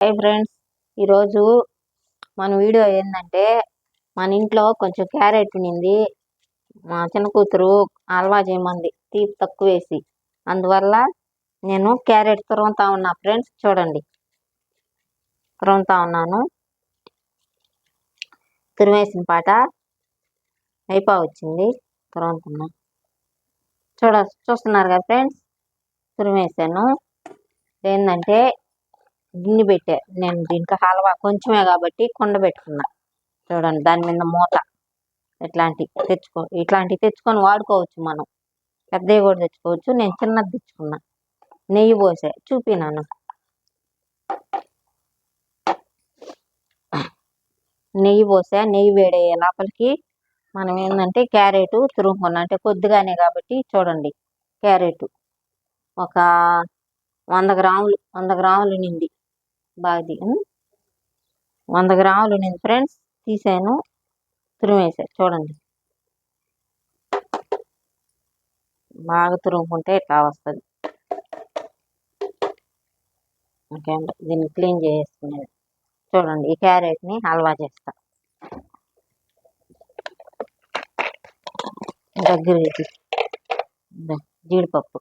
Hi friends, ఈరోజు మన video ఏంటంటే మన ఇంట్లో కొంచెం క్యారెట్ ఉన్నింది. మా చిన్న కూతురు హల్వా చేయమంది తీపి తక్కువ వేసి. అందువల్ల నేను క్యారెట్ తురుముతా ఉన్నా ఫ్రెండ్స్. చూడండి, తురుముతా ఉన్నాను. తురిమేసిన పాట వచ్చింది. తురుముతున్నా. చూస్తున్నారు కదా ఫ్రెండ్స్, తురిమేసాను. ఏంటంటే గిన్నె పెట్టా నేను. దీంట్లో హల్వా కొంచెమే కాబట్టి కుండ పెట్టుకున్నా. చూడండి, దాని మీద మూత. ఇట్లాంటివి తెచ్చుకొని వాడుకోవచ్చు. మనం పెద్దవి కూడా తెచ్చుకోవచ్చు. నేను చిన్నది తెచ్చుకున్నా. నెయ్యి పోసా, చూపినాను. నెయ్యి పోసా. నెయ్యి వేడయ్యే లోపలికి మనం ఏంటంటే క్యారెట్ తురుముకున్నా. అంటే కొద్దిగానే కాబట్టి చూడండి, క్యారెట్ ఒక 100 గ్రాములు నిండి బాగా 100 గ్రాములు నింది ఫ్రెండ్స్. తీసాను, తురిమేసా. చూడండి, బాగా తురుముకుంటే ఇట్లా వస్తుంది. ఓకేండి, దీన్ని క్లీన్ చేసుకునేది. చూడండి, ఈ క్యారెట్ని హల్వా చేస్తా. దగ్గర జీడిపప్పు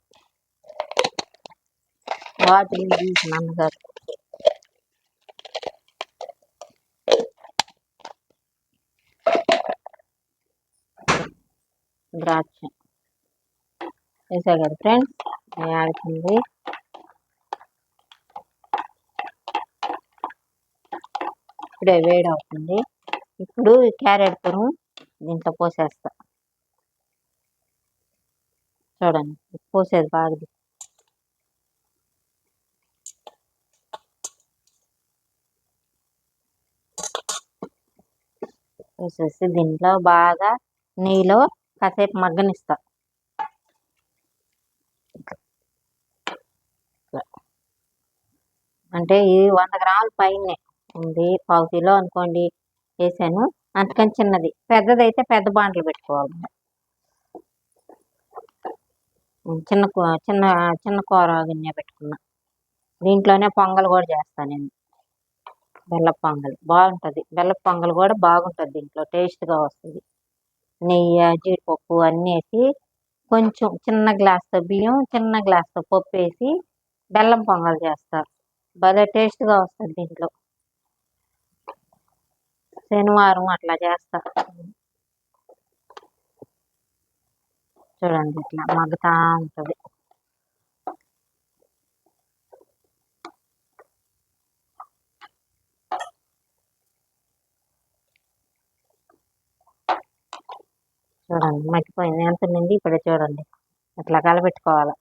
వాటిని తీసిన అన్నగారు. ద్రాక్ష వేసా కదా ఫ్రెండ్స్. ఆడుతుంది. ఇప్పుడే వేడి అవుతుంది. ఇప్పుడు క్యారెట్ తురుము దీంట్లో పోసేస్తా. చూడండి, పోసేది బాగా పోసేసి దీంట్లో బాగా నెయ్యిలో కాసేపు మగ్గనిస్తా. అంటే ఇది 100 గ్రాముల పైనే ఉంది. 1/4 కిలో అనుకోండి వేసాను. అందుకని చిన్నది. పెద్దదైతే పెద్ద బాండ్లు పెట్టుకోవాలి. చిన్న చిన్న చిన్న కూర గిన్నె పెట్టుకున్నా. దీంట్లోనే పొంగల్ కూడా చేస్తాను నేను. బెల్లపు పొంగల్ బాగుంటుంది. బెల్లపు పొంగల్ కూడా బాగుంటుంది. దీంట్లో టేస్ట్గా వస్తుంది. నెయ్యి, జీడిపప్పు అన్నీ వేసి కొంచెం చిన్న గ్లాస్తో బియ్యం, చిన్న గ్లాస్తో పప్పు వేసి బెల్లం పొంగల్ చేస్తారు. భలే టేస్ట్గా వస్తుంది. దీంట్లో శనివారం అట్లా చేస్తా. చూడండి, ఇట్లా మగ్గుతా ఉంటుంది. చూడండి, మగ్గిపోయింది. ఎంత నిండి ఇప్పుడు చూడండి, ఇట్లా కలబెట్టుకోవాలి.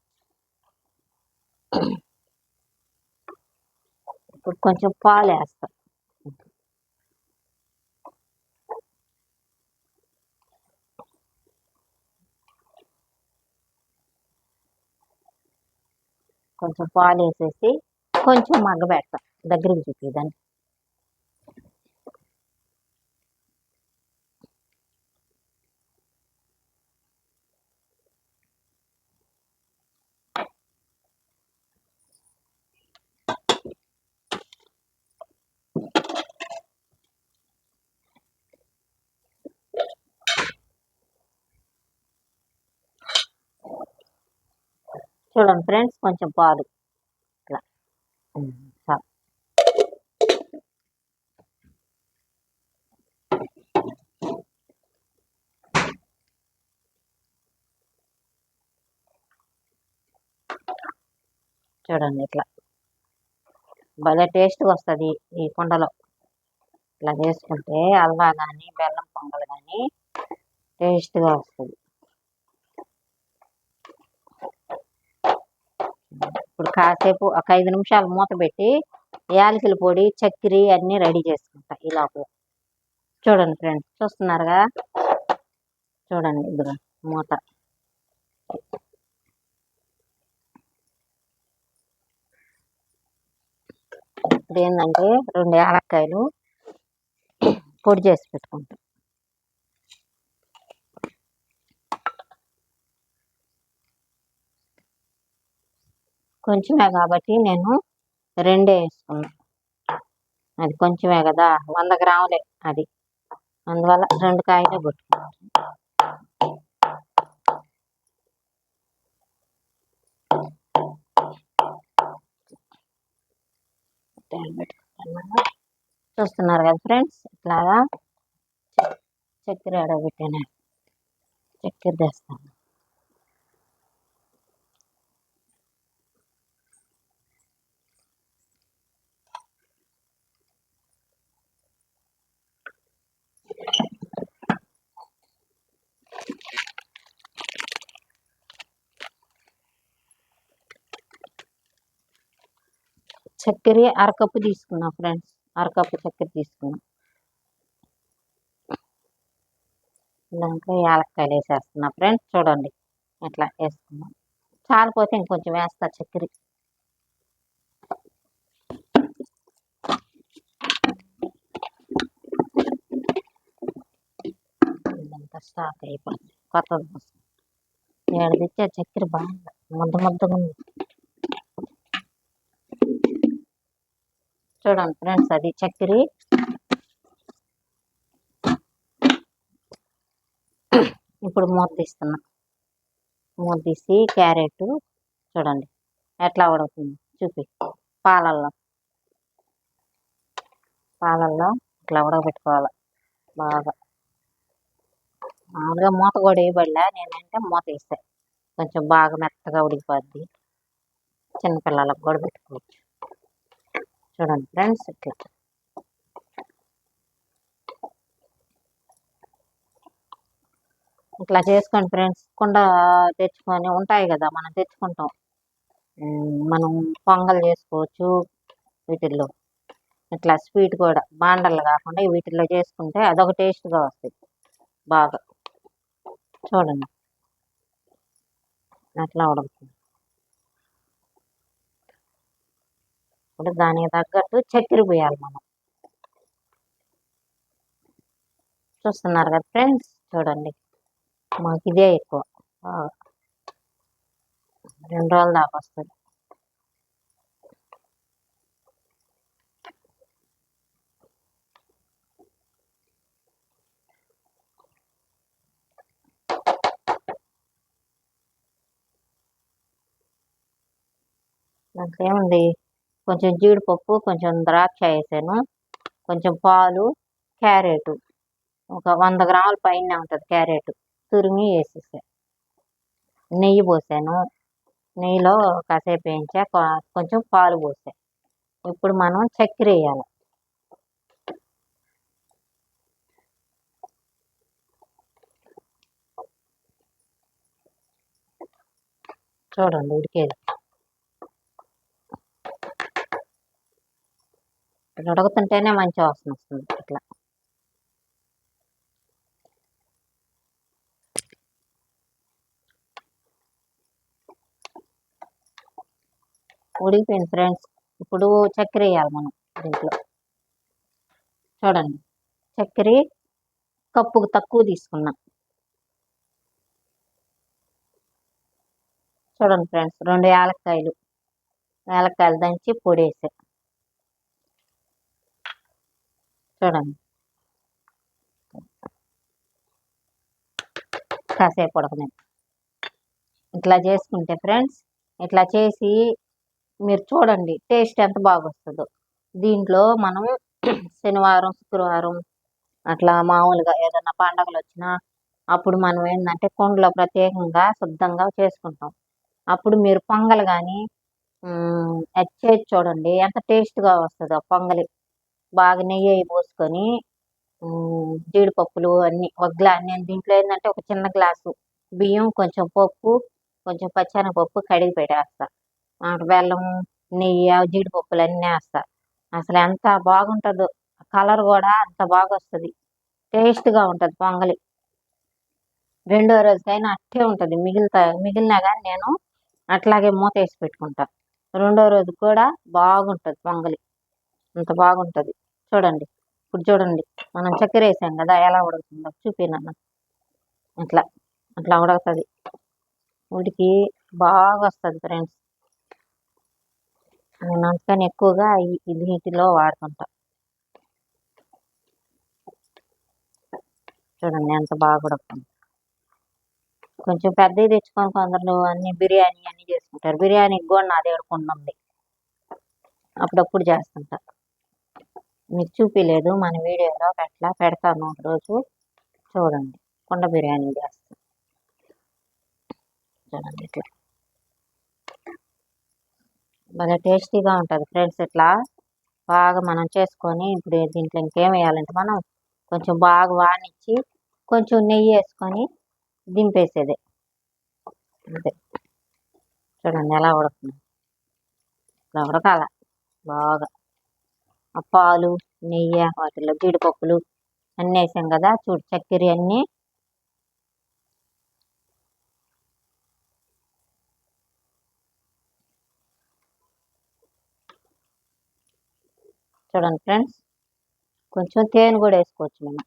ఇప్పుడు కొంచెం పాలు వేస్తా. కొంచెం పాలు వేసేసి కొంచెం మగ్గబెడతా. దగ్గరికి చూపిదాన్ని. చూడండి ఫ్రెండ్స్, కొంచెం పాలు ఇట్లా చాలు. చూడండి, ఇట్లా భలే టేస్ట్గా వస్తుంది. ఈ కుండలో ఇట్లా చేసుకుంటే హల్వా కానీ బెల్లం పొంగల్ కానీ టేస్ట్గా వస్తుంది. ఇప్పుడు కాసేపు ఒక 5 నిమిషాలు మూత పెట్టి యాలకుల పొడి, చక్కెర అన్నీ రెడీ చేసుకుంటా ఈ లోపల. చూడండి ఫ్రెండ్స్, చూస్తున్నారుగా. చూడండి, ఇదిగో మూత. ఇప్పుడు ఏంటంటే 2 యాలక్కాయలు పొడి చేసి పెట్టుకుంటాం. కొంచెమే కాబట్టి నేను 2 వేసుకున్నాను. అది కొంచెమే కదా, 100 గ్రాములే అది. అందువల్ల 2 కాయలే కొట్టుకున్నాను. చూస్తున్నారు కదా ఫ్రెండ్స్, ఇట్లాగా చక్కెర ఆడబెట్టాను, చక్కెర తెస్తాను. చక్కెర అరకప్పు తీసుకున్నా ఫ్రెండ్స్, అరకప్పు చక్కెర తీసుకున్నా. దాంట్లో యాలక్కాయలు వేసేస్తున్నా ఫ్రెండ్స్, చూడండి ఎట్లా వేసుకున్నాం. చాలిపోతే ఇంకొంచెం వేస్తా చక్కెర. ఇదంతా స్టాక్ అయిపోయింది, కొత్తది కోసం ఏడు తెచ్చే చక్కెర బాగా ముద్దగా ఉంది. చూడండి ఫ్రెండ్స్, అది చక్కెర. ఇప్పుడు మూత తీస్తున్నా. మూత తీసి క్యారెట్ చూడండి ఎట్లా ఉడుకుతుంది చూపి. పాలల్లో ఇట్లా ఉడకబెట్టుకోవాలి బాగా. మామూలుగా మూత కూడా వేయబడలే, నేనంటే మూత వేస్తే కొంచెం బాగా మెత్తగా ఉడికిపోద్ది. చిన్నపిల్లలకు కూడా పెట్టుకోవచ్చు. చూడండి ఫ్రెండ్స్, ఇట్లా చేసుకోండి ఫ్రెండ్స్. కుండ తెచ్చుకొని ఉంటాయి కదా, మనం తెచ్చుకుంటాం. మనం పొంగల్ చేసుకోవచ్చు వీటిల్లో. ఇట్లా స్వీట్ కూడా బాండలు కాకుండా వీటిల్లో చేసుకుంటే అదొక టేస్ట్గా వస్తుంది బాగా. చూడండి అట్లా ఉడుకుతుంది. ఇప్పుడు దానికి తగ్గట్టు చక్కెర పోయాలి మనం. చూస్తున్నారు కదా ఫ్రెండ్స్, చూడండి మాకు ఇదే ఎక్కువ. 2 రోజుల దాకా వస్తుంది. దాంట్లో ఏముంది, కొంచెం జీడిపప్పు, కొంచెం ద్రాక్ష వేసాను, కొంచెం పాలు, క్యారెట్ ఒక 100 గ్రాముల పైన ఉంటుంది క్యారెట్, తురిమి వేసేసాను. నెయ్యి పోసాను, నెయ్యిలో కాసేపు వేయించా, కొంచెం పాలు పోసాను. ఇప్పుడు మనం చక్కెర వేయాలి. చూడండి ఉడికేది. ఇట్లా ఉడుకుతుంటేనే మంచి వాసన వస్తుంది. ఇట్లా ఉడికిపోయింది ఫ్రెండ్స్. ఇప్పుడు చక్కెర వేయాలి మనం దీంట్లో. చూడండి చక్కెర కప్పుకు తక్కువ తీసుకున్నా. చూడండి ఫ్రెండ్స్, 2 యాలక్కాయలు దంచి పొడి వేసా. చూడండి కాసేపు ఉడకనే. ఇట్లా చేసుకుంటే ఫ్రెండ్స్, ఇట్లా చేసి మీరు చూడండి టేస్ట్ ఎంత బాగా వస్తుందో. దీంట్లో మనం శనివారం, శుక్రవారం అట్లా మామూలుగా ఏదైనా పండగలు వచ్చినా అప్పుడు మనం ఏంటంటే కుండలో ప్రత్యేకంగా శుద్ధంగా చేసుకుంటాం. అప్పుడు మీరు పొంగల్ కానీ చేసి చూడండి ఎంత టేస్ట్గా వస్తుందో పొంగలి. బాగా నెయ్యి పోసుకొని జీడిపప్పులు అన్నీ ఒక గ్లాస్. నేను దీంట్లో ఏంటంటే ఒక చిన్న గ్లాసు బియ్యం, కొంచెం పప్పు, కొంచెం పచ్చెనగపప్పు కడిగి పెట్టేస్తా. బెల్లం, నెయ్యి, జీడిపప్పులు అన్నీ వేస్తా. అసలు ఎంత బాగుంటుందో, కలర్ కూడా అంత బాగా వస్తుంది, టేస్ట్గా ఉంటుంది పొంగలి. రెండో రోజుకైనా అట్టే ఉంటుంది. మిగిలినా కానీ నేను అట్లాగే మూత వేసి పెట్టుకుంటా. రెండో రోజు కూడా బాగుంటుంది పొంగలి, అంత బాగుంటుంది. చూడండి ఇప్పుడు చూడండి, మనం చక్కెర వేసాం కదా ఎలా ఉడుకుతుందో చూపినాను. అట్లా ఉడుకుతుంది, ఉడికి బాగా వస్తుంది ఫ్రెండ్స్. నేను అందుకని ఎక్కువగా వీటిలో వాడుతుంటా. చూడండి ఎంత బాగా ఉడుకుతుంది. కొంచెం పెద్దవి తెచ్చుకొని కొందరు అన్ని బిర్యానీ అన్ని చేసుకుంటారు. బిర్యానీకి కూడా నా దగ్గర కుండ ఉంది, అప్పుడప్పుడు చేస్తుంటా. మీకు చూపిలేదు మన వీడియోలో, పెడతాను ఒకరోజు చూడండి. కుండ బిర్యానీ చేస్తాను చూడండి. ఇట్లా బాగా టేస్టీగా ఉంటుంది ఫ్రెండ్స్. ఇట్లా బాగా మనం చేసుకొని ఇప్పుడు దీంట్లో ఇంకేం వేయాలంటే మనం కొంచెం బాగా వానిచ్చి కొంచెం నెయ్యి వేసుకొని దింపేసేదే అంతే. చూడండి ఎలా ఉడుకుతుంది. ఇలా ఉడకాల బాగా. ఆ పాలు నెయ్యి వాటిలో జీడిపప్పులు అన్నీ వేసాం కదా, చూడు చక్కెర అన్నీ. చూడండి ఫ్రెండ్స్, కొంచెం తేనె కూడా వేసుకోవచ్చు మనం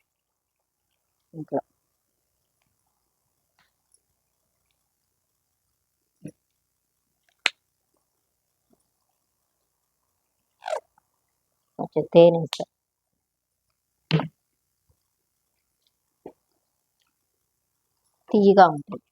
ఇంట్లో. కొంచెం తేనె వేస్తాం, తీయగా ఉంటుంది.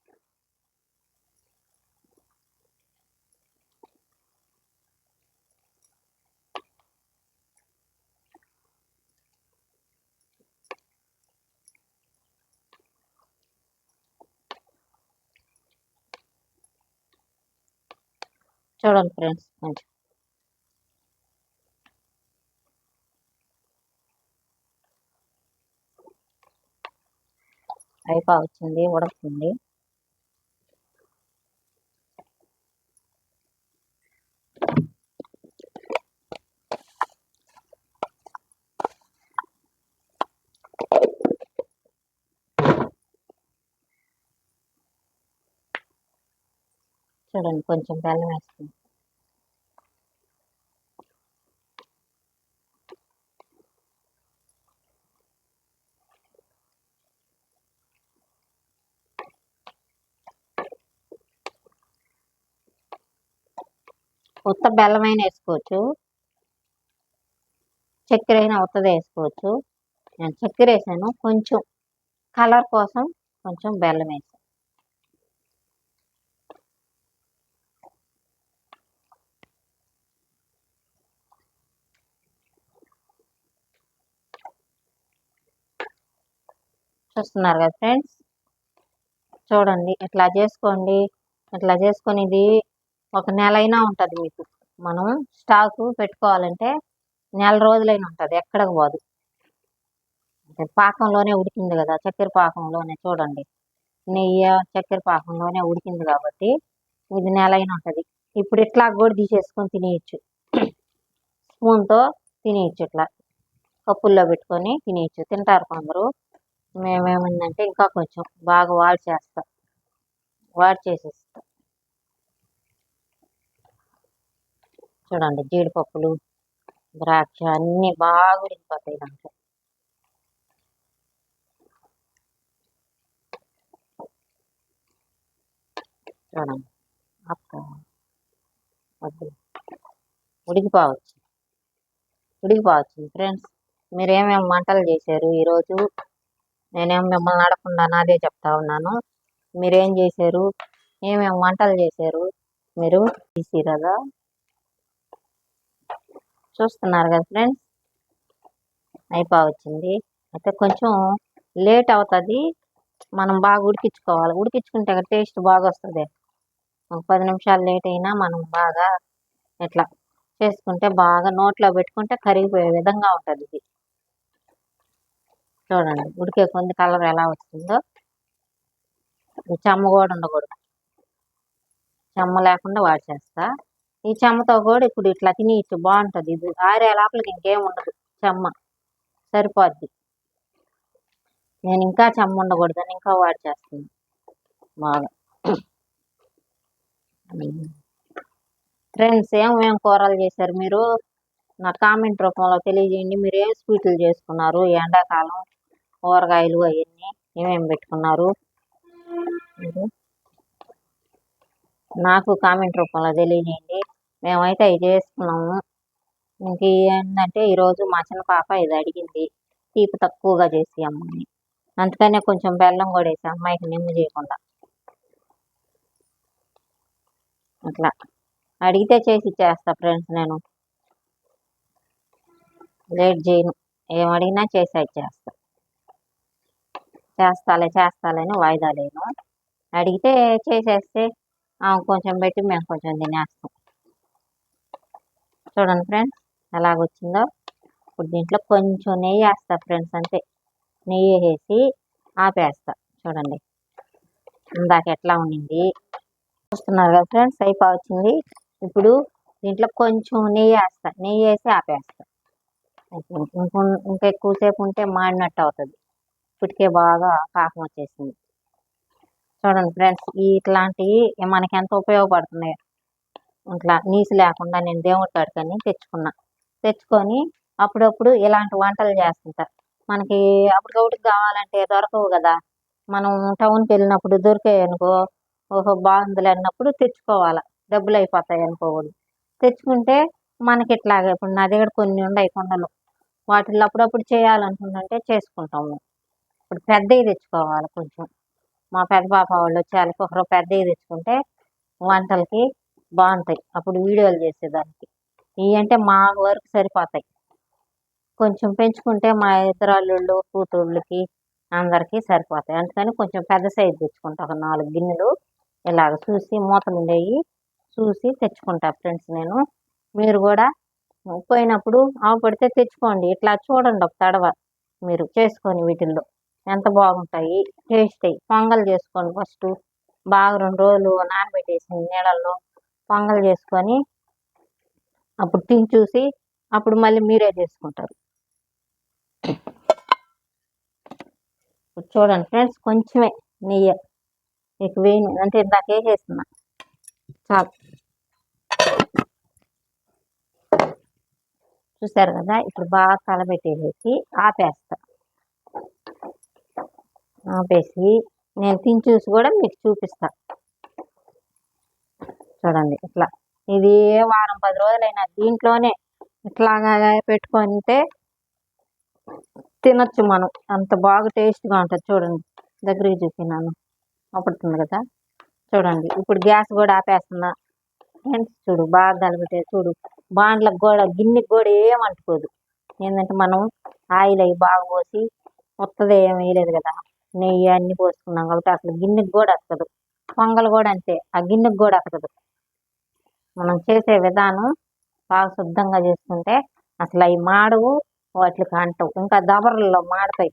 చూడండి ఫ్రెండ్స్, కొంచెం అయిపో వచ్చింది, ఉడుకుతుంది. చూడండి కొంచెం బెల్లం వేస్తుంది. ఉత్త బెల్లమైన వేసుకోవచ్చు, చక్కెర అయినా ఉత్తదే వేసుకోవచ్చు. నేను చక్కెర వేసాను, కొంచెం కలర్ కోసం కొంచెం బెల్లం వేసాను. చూస్తున్నారు కదా ఫ్రెండ్స్, చూడండి ఇట్లా చేసుకోండి. ఇట్లా చేసుకొని ఇది ఒక నెల అయినా ఉంటుంది మీకు. మనం స్టాకు పెట్టుకోవాలంటే నెల రోజులైనా ఉంటుంది, ఎక్కడికి పోదు. పాకంలోనే ఉడికింది కదా, చక్కెర పాకంలోనే చూడండి, నెయ్యి చక్కెర పాకంలోనే ఉడికింది కాబట్టి ఇది నెల అయినా ఉంటుంది. ఇప్పుడు ఇట్లా కూడా తీసేసుకొని తినేయచ్చు, స్పూన్తో తినేయచ్చు. ఇట్లా కప్పుల్లో పెట్టుకొని తినేయచ్చు, తింటారు కొందరు. మేమేమైందంటే ఇంకా కొంచెం బాగా వాడి చేసేస్తాం. చూడండి జీడిపప్పులు ద్రాక్ష అన్నీ బాగా ఉడికిపోతాయి దాంట్లో. చూడండి అక్క ఉడికిపోవచ్చు ఫ్రెండ్స్. మీరేమేమి వంటలు చేశారు ఈరోజు? నేనేం మిమ్మల్ని అడగకుండా నాదే చెప్తా ఉన్నాను. మీరేం చేశారు, ఏమేమి వంటలు చేశారు మీరు తీసిరదా? చూస్తున్నారు కదా ఫ్రెండ్స్, అయిపోవచ్చింది. అయితే కొంచెం లేట్ అవుతుంది, మనం బాగా ఉడికించుకోవాలి. ఉడికించుకుంటే టేస్ట్ బాగా వస్తుంది. ఒక 10 నిమిషాలు లేట్ అయినా మనం బాగా ఇట్లా చేసుకుంటే బాగా నోట్లో పెట్టుకుంటే కరిగిపోయే విధంగా ఉంటుంది ఇది. చూడండి ఉడికే కొంది కలర్ ఎలా వస్తుందో. చెమ్మ కూడా ఉండకూడదు, చెమ్మ లేకుండా వాడిచేస్తా. ఈ చెమ్మతో కూడా ఇప్పుడు ఇట్లా తినేయచ్చు, బాగుంటుంది. ఇది ఆరే లోపలికి ఇంకేం ఉండదు, చెమ్మ సరిపోద్ది. నేను ఇంకా చెమ్మ ఉండకూడదని ఇంకా వాడిచేస్తాను బాగా. ఫ్రెండ్స్, ఏమేం కూరలు చేశారు మీరు? నా కామెంట్ రూపంలో తెలియజేయండి. మీరు ఏం స్వీట్లు చేసుకున్నారు ఎండాకాలం? కూరగాయలు అవన్నీ ఏమేమి పెట్టుకున్నారు మీరు? నాకు కామెంట్ రూపంలో తెలియజేయండి. మేమైతే అవి చేసుకున్నాము. ఇంక ఏంటంటే ఈరోజు మా చిన్న పాప ఇది అడిగింది, తీపి తక్కువగా చేసి అమ్మని. అందుకనే కొంచెం బెల్లం కూడా వేసా అమ్మాయికి నిమ్ము చేయకుండా. అట్లా అడిగితే చేసి ఇచ్చేస్తా ఫ్రెండ్స్, నేను లేట్ చేయను, ఏం అడిగినా చేసి ఇచ్చేస్తా. చేస్తాలే అని వాయిదా లేను. అడిగితే చేసేస్తే కొంచెం పెట్టి మేము కొంచెం తినేస్తాం. చూడండి ఫ్రెండ్స్ ఎలాగొచ్చిందో. ఇప్పుడు దీంట్లో కొంచెం నెయ్యి వేస్తా ఫ్రెండ్స్, అంతే. నెయ్యి వేసి ఆపేస్తా. చూడండి ఇందాక ఎట్లా ఉండింది చూస్తున్నారు కదా ఫ్రెండ్స్, వచ్చింది. ఇప్పుడు దీంట్లో కొంచెం నెయ్యి వేస్తా, నెయ్యి వేసి ఆపేస్తా. ఇంకా ఎక్కువసేపు ఉంటే మాడినట్టు అవుతుంది. ఇప్పటికే బాగా పాకం వచ్చేసింది. చూడండి ఫ్రెండ్స్, ఇట్లాంటివి మనకి ఎంత ఉపయోగపడుతున్నాయో. ఇట్లా నీసు లేకుండా నేను దేవుడి కాడికని తెచ్చుకొని అప్పుడప్పుడు ఇలాంటి వంటలు చేస్తుంటా. మనకి అప్పటికప్పుడు కావాలంటే దొరకవు కదా, మనం టౌన్కి వెళ్ళినప్పుడు దొరికాయి అనుకో, ఓహో బాగుందిలే అన్నప్పుడు తెచ్చుకోవాలి, డబ్బులు అయిపోతాయి అనుకోకూడదు. తెచ్చుకుంటే మనకి ఇట్లాగే ఇప్పుడు నా దగ్గర కొన్ని ఉన్నాయి కొండలు, వాటిల్లో అప్పుడప్పుడు చేయాలనుకుంటుంటే చేసుకుంటాము. ఇప్పుడు పెద్దవి తెచ్చుకోవాలి కొంచెం. మా పెద్ద పాప వాళ్ళు వచ్చి ఒకరు పెద్దవి తెచ్చుకుంటే వంటలకి బాగుంటాయి, అప్పుడు వీడియోలు చేసేదానికి. ఇవి అంటే మా వరకు సరిపోతాయి. కొంచెం పెంచుకుంటే మా ఇద్దరు అల్లుళ్ళు కూతుళ్ళకి అందరికీ సరిపోతాయి. అందుకని కొంచెం పెద్ద సైజు తెచ్చుకుంటా, ఒక 4 గిన్నెలు ఇలాగ చూసి మూతలు ఉండేవి చూసి తెచ్చుకుంటా ఫ్రెండ్స్ నేను. మీరు కూడా పోయినప్పుడు పడితే తెచ్చుకోండి. ఇట్లా చూడండి ఒక తడవ మీరు చేసుకొని, వీటిల్లో ఎంత బాగుంటాయి, టేస్ట్ అయ్యి. పొంగల్ చేసుకోండి ఫస్ట్, బాగా 2 రోజులు నానబెట్టేసి నీళ్ళల్లో పొంగల్ చేసుకొని అప్పుడు తిని చూసి అప్పుడు మళ్ళీ మీరే చేసుకుంటారు. చూడండి ఫ్రెండ్స్, కొంచెమే నెయ్యి, ఎక్కువ వేయను, అంటే ఇందాక వేసేస్తున్నా చాలు. చూసారు కదా, ఇప్పుడు బాగా కలబెట్టేసేసి ఆపేసి నేను తిని చూసి కూడా మీకు చూపిస్తా. చూడండి ఇట్లా, ఇది వారం 10 రోజులైనా దీంట్లోనే ఇట్లాగా పెట్టుకుంటే తినొచ్చు మనం, అంత బాగా టేస్ట్గా ఉంటుంది. చూడండి దగ్గరికి చూపినాను, అప్పుడుతుంది కదా. చూడండి ఇప్పుడు గ్యాస్ కూడా ఆపేస్తున్నా ఫ్రెండ్స్. చూడు బాగా కలబెట్టే, చూడు బాండ్లకు కూడా గిన్నెకి కూడా ఏమంటుకోదు. ఏంటంటే మనం ఆయిల్ అవి బాగా పోసి మొత్తది ఏమి వేయలేదు కదా, నెయ్యి అన్ని పోసుకున్నాం కాబట్టి అసలు గిన్నెకి కూడా అతకదు. పొంగల్ కూడా అంతే, ఆ గిన్నెకి కూడా అతకదు. మనం చేసే విధానం బాగా శుద్ధంగా చేసుకుంటే అసలు అవి మాడవు, వాటికి అంటవు, ఇంకా దబరల్లో మాడతాయి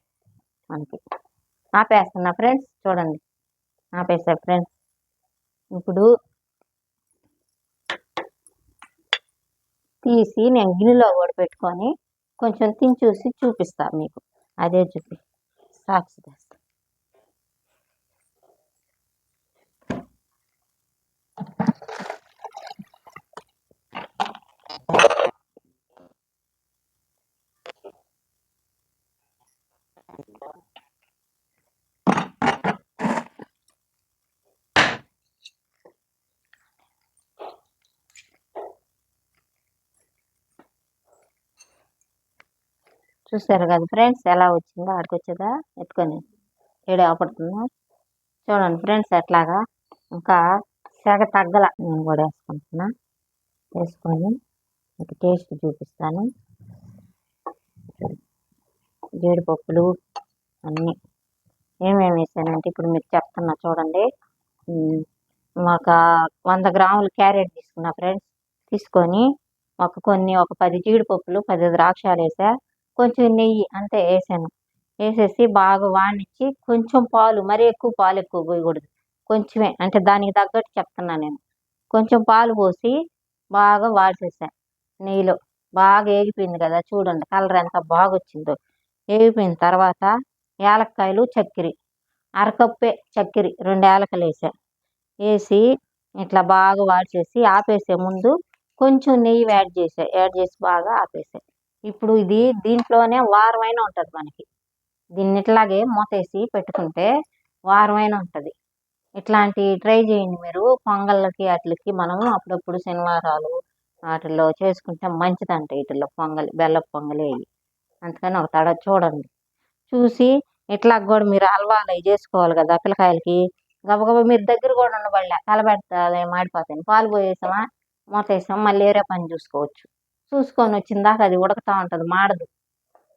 మనకి. ఆపేస్తున్నా ఫ్రెండ్స్, చూడండి ఆపేసా ఫ్రెండ్స్. ఇప్పుడు తీసి నేను గిన్నెలో కూడా పెట్టుకొని కొంచెం తిని చూసి చూపిస్తాను మీకు. అదే సాక్షి చేస్తా. చూసారు కదా ఫ్రెండ్స్, ఎలా వచ్చిందో, ఆడికి వచ్చేదా ఎత్తుకొని ఏడు ఆపడుతుందా. చూడండి ఫ్రెండ్స్ ఎట్లాగా, ఇంకా సెగ తగ్గల. నేను కూడా వేసుకుంటున్నా, వేసుకొని మీకు టేస్ట్ చూపిస్తాను. జీడిపప్పులు అన్నీ ఏమేమి వేసానంటే ఇప్పుడు మీకు చెప్తున్నా చూడండి. ఒక 100 గ్రాములు క్యారెట్ తీసుకున్నా ఫ్రెండ్స్. తీసుకొని ఒక 10 జీడిపప్పులు, 10 ద్రాక్షాలు వేసా, కొంచెం నెయ్యి అంతే వేసాను. వేసేసి బాగా వాడినిచ్చి కొంచెం పాలు, మరీ ఎక్కువ పాలు ఎక్కువ పోయకూడదు, కొంచెమే, అంటే దానికి తగ్గట్టు చెప్తున్నా నేను. కొంచెం పాలు పోసి బాగా వాడిసేసా నెయ్యిలో. బాగా ఏగిపోయింది కదా, చూడండి కలర్ ఎంత బాగా వచ్చిందో. ఏగిపోయిన తర్వాత యాలక్కాయలు, చక్కెర, అరకప్పే చక్కెర, 2 యాలకులు వేసా. వేసి ఇట్లా బాగా వాడిసేసి ఆపేసే ముందు కొంచెం నెయ్యి యాడ్ చేసి బాగా ఆపేసా. ఇప్పుడు ఇది దీంట్లోనే వారమైనా ఉంటుంది మనకి. దీన్ని ఇట్లాగే మూతేసి పెట్టుకుంటే వారమైనా ఉంటుంది. ఇట్లాంటి ట్రై చేయండి మీరు, పొంగళ్ళకి వాటికి. మనం అప్పుడప్పుడు శనివారాలు వాటిల్లో చేసుకుంటే మంచిదంట. వీటిల్లో పొంగలి, బెల్లపు పొంగలి. అందుకని ఒక తడ చూడండి, చూసి ఇట్లా కూడా మీరు హల్వాలు అవి చేసుకోవాలి కదా పిల్లకాయలకి. గబగబా మీరు దగ్గర కూడా ఉండబడలే, కలబెడతాది మాడిపోతాయి. పాలు పోసేసామా, మూత వేసామా, మళ్ళీ వేరే పని చూసుకోవచ్చు. చూసుకొని వచ్చిన దాకా అది ఉడకతా ఉంటుంది, మాడదు.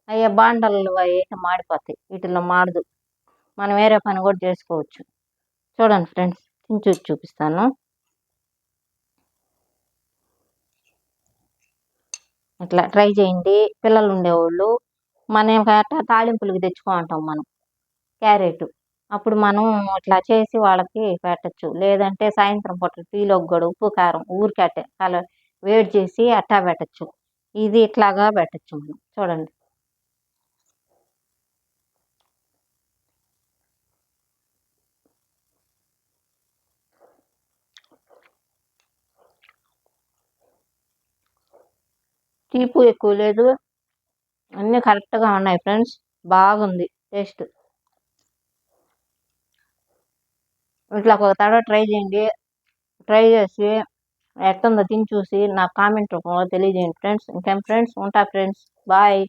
అయ్యే బాండలు అయితే మాడిపోతాయి, వీటిల్లో మాడదు. మనం వేరే పని కూడా చేసుకోవచ్చు. చూడండి ఫ్రెండ్స్, తిని చూపిస్తాను. ఇట్లా ట్రై చేయండి పిల్లలు ఉండేవాళ్ళు. మనం అట్లా తాలింపులకి తెచ్చుకుంటాం మనం క్యారెట్, అప్పుడు మనం ఇట్లా చేసి వాళ్ళకి పెట్టచ్చు. లేదంటే సాయంత్రం పూట టీలోకి కూడా ఉప్పు కారం ఊరికే అట్టే వేడి చేసి అట్టా పెట్టచ్చు. ఇది ఇట్లాగా పెట్టచ్చు మనం. చూడండి, తీపు ఎక్కువ లేదు, అన్నీ కరెక్ట్గా ఉన్నాయి ఫ్రెండ్స్. బాగుంది టేస్ట్. ఇట్లా ఒక తడవ ట్రై చేయండి. ట్రై చేసి ఎట్టుందో తిని చూసి నాకు కామెంట్ రూపంలో తెలియజేయండి ఫ్రెండ్స్. ఇంకేం ఫ్రెండ్స్, ఉంటా ఫ్రెండ్స్, బాయ్.